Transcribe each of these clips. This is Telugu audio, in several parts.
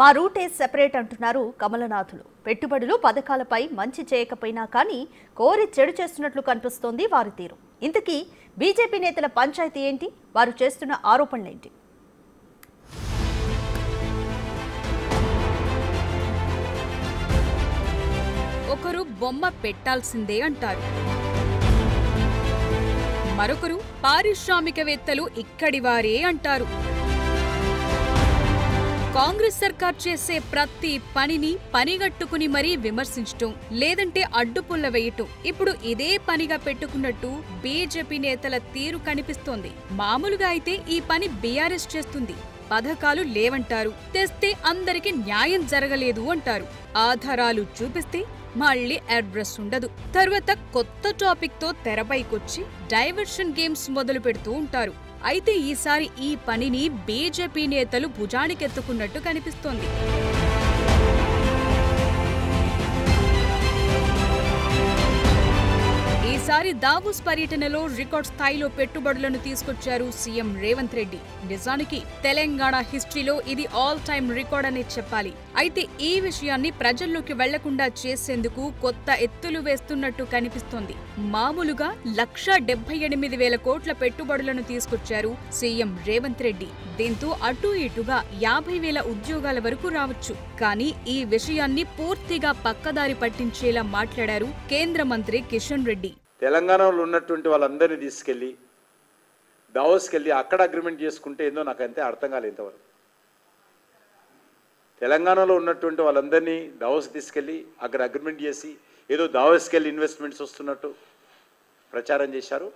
మా రూటే సెపరేట్ అంటున్నారు కమలనాథులు. పెట్టుబడులు పథకాలపై మంచి చేయకపోయినా కానీ కోరి చెడు చేస్తున్నట్లు కనిపిస్తోంది వారి తీరు. ఇంతకీ బీజేపీ నేతల పంచాయతీ ఏంటి? వారు చేస్తున్న ఆరోపణలేంటి? ఒకరు బొమ్మ పెట్టాల్సిందే అంటారు, మరొకరు పారిశ్రామికవేత్తలు ఇక్కడివారే అంటారు. కాంగ్రెస్ సర్కార్ చేసే ప్రతి పనిని పనిగట్టుకుని మరీ విమర్శించటం, లేదంటే అడ్డుపుల్ల వేయటం ఇప్పుడు ఇదే పనిగా పెట్టుకున్నట్టు బీజేపీ నేతల తీరు కనిపిస్తోంది. మామూలుగా అయితే ఈ పని బీఆర్ఎస్ చేస్తుంది. పథకాలు లేవంటారు, తెస్తే అందరికి న్యాయం జరగలేదు అంటారు. ఆధారాలు చూపిస్తే మళ్లీ అడ్రస్ ఉండదు. తర్వాత కొత్త టాపిక్ తో తెరపైకొచ్చి డైవర్షన్ గేమ్స్ మొదలు పెడుతూ ఉంటారు. అయితే ఈసారి ఈ పనిని బీజేపీ నేతలు భుజానికెత్తుకున్నట్టు కనిపిస్తోంది. ఈసారి దావోస్ పర్యటనలో రికార్డ్ స్థాయిలో పెట్టుబడులను తీసుకొచ్చారు సీఎం రేవంత్ రెడ్డి. నిజానికి తెలంగాణ హిస్టరీలో ఇది ఆల్ టైమ్ రికార్డ్ అనే చెప్పాలి. అయితే ఈ విషయాన్ని ప్రజల్లోకి వెళ్లకుండా చేసేందుకు కొత్త ఎత్తులు వేస్తున్నట్టు కనిపిస్తోంది. మామూలుగా 1,78,000 కోట్ల పెట్టుబడులను తీసుకొచ్చారు సీఎం రేవంత్ రెడ్డి. దీంతో అటు ఇటుగా 50,000 ఉద్యోగాల వరకు రావచ్చు. కానీ ఈ విషయాన్ని పూర్తిగా పక్కదారి పట్టించేలా మాట్లాడారు కేంద్ర మంత్రి కిషన్ రెడ్డి. తెలంగాణలో ఉన్నటువంటి వాళ్ళందరినీ తీసుకెళ్ళి దావోస్కి వెళ్ళి అక్కడ అగ్రిమెంట్ చేసుకుంటే ఏందో నాకు అంతే అర్థం కాలేదు ఇంతవరకు. తెలంగాణలో ఉన్నటువంటి వాళ్ళందరినీ దావోస్ తీసుకెళ్ళి అక్కడ అగ్రిమెంట్ చేసి ఏదో దావోస్కి వెళ్ళి ఇన్వెస్ట్మెంట్స్ వస్తున్నట్టు ప్రచారం చేశారు.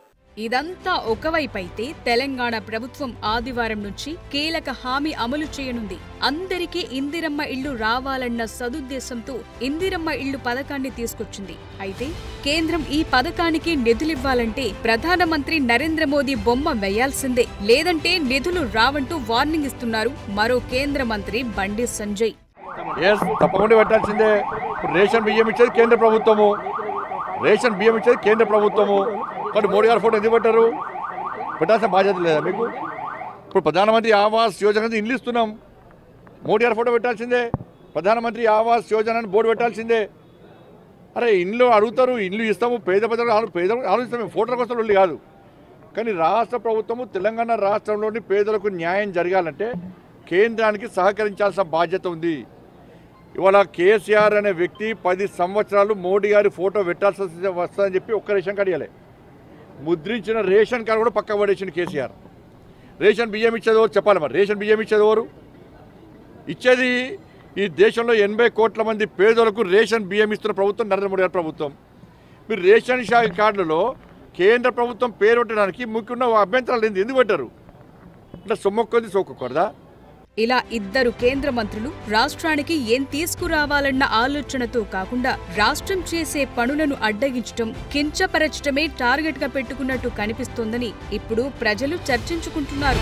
ఇదంతా ఒకవైపైతే తెలంగాణ ప్రభుత్వం ఆదివారం నుంచి కీలక హామీ అమలు చేయనుంది. అందరికీ ఇందిరమ్మ ఇళ్లు రావాలన్న సదుద్దేశంతో ఇందిరమ్మ ఇళ్లు పథకాన్ని తీసుకొచ్చింది. అయితే కేంద్రం ఈ పథకానికి నిధులివ్వాలంటే ప్రధానమంత్రి నరేంద్ర మోదీ బొమ్మ వేయాల్సిందే, లేదంటే నిధులు రావంటూ వార్నింగ్ ఇస్తున్నారు మరో కేంద్ర మంత్రి బండి సంజయ్. తప్పకుండా పెట్టాల్సిందే. రేషన్ బియ్యం ఇచ్చేది కేంద్ర ప్రభుత్వము, రేషన్ బియ్యం ఇచ్చేది కేంద్ర ప్రభుత్వము. కాబట్టి మోడీ గారు ఫోటో ఎందుకు పెట్టారు? పెట్టాల్సిన బాధ్యత లేదా మీకు? ఇప్పుడు ప్రధానమంత్రి ఆవాస్ యోజన ఇల్లు ఇస్తున్నాం, మోడీ గారు ఫోటో పెట్టాల్సిందే. ప్రధానమంత్రి ఆవాస్ యోజన అని బోర్డు పెట్టాల్సిందే. అరే ఇండ్లు అడుగుతారు, ఇండ్లు ఇస్తాము, పేద పేదలకు ఆలోచిస్తాము, ఫోటోల కోసం వెళ్ళి కాదు. కానీ రాష్ట్ర ప్రభుత్వము తెలంగాణ రాష్ట్రంలోని పేదలకు న్యాయం జరగాలంటే కేంద్రానికి సహకరించాల్సిన బాధ్యత ఉంది. ఇవాళ కేసీఆర్ అనే వ్యక్తి 10 సంవత్సరాలు మోడీ గారి ఫోటో పెట్టాల్సి వస్తుందని చెప్పి ఒక్క రేషన్ కార్డు ఇవ్వలే. ముద్రించిన రేషన్ కార్డు కూడా పక్క పడేసింది కేసీఆర్. రేషన్ బియ్యం ఇచ్చేది ఎవరు చెప్పాలి? మరి రేషన్ బియ్యం ఇచ్చేది ఎవరు? ఇచ్చేది ఈ దేశంలో 80 కోట్ల మంది పేదలకు రేషన్ బియ్యం ఇస్తున్న ప్రభుత్వం నరేంద్ర మోడీ గారి ప్రభుత్వం. మీరు రేషన్ కార్డులలో కేంద్ర ప్రభుత్వం పేరు పెట్టడానికి ముఖ్యంగా అభ్యంతరాలు ఎందుకు పెట్టారు? ఇట్లా సొమ్మొక్కొద్ది సోకొకూడదా? ఇలా ఇద్దరు కేంద్ర మంత్రులు రాష్ట్రానికి ఏం తీసుకురావాలన్న ఆలోచనతో కాకుండా రాష్ట్రం చేసే పనులను అడ్డగించటం, కించపరచటమే టార్గెట్ గా పెట్టుకున్నట్టు కనిపిస్తోందని ఇప్పుడు ప్రజలు చర్చించుకుంటున్నారు.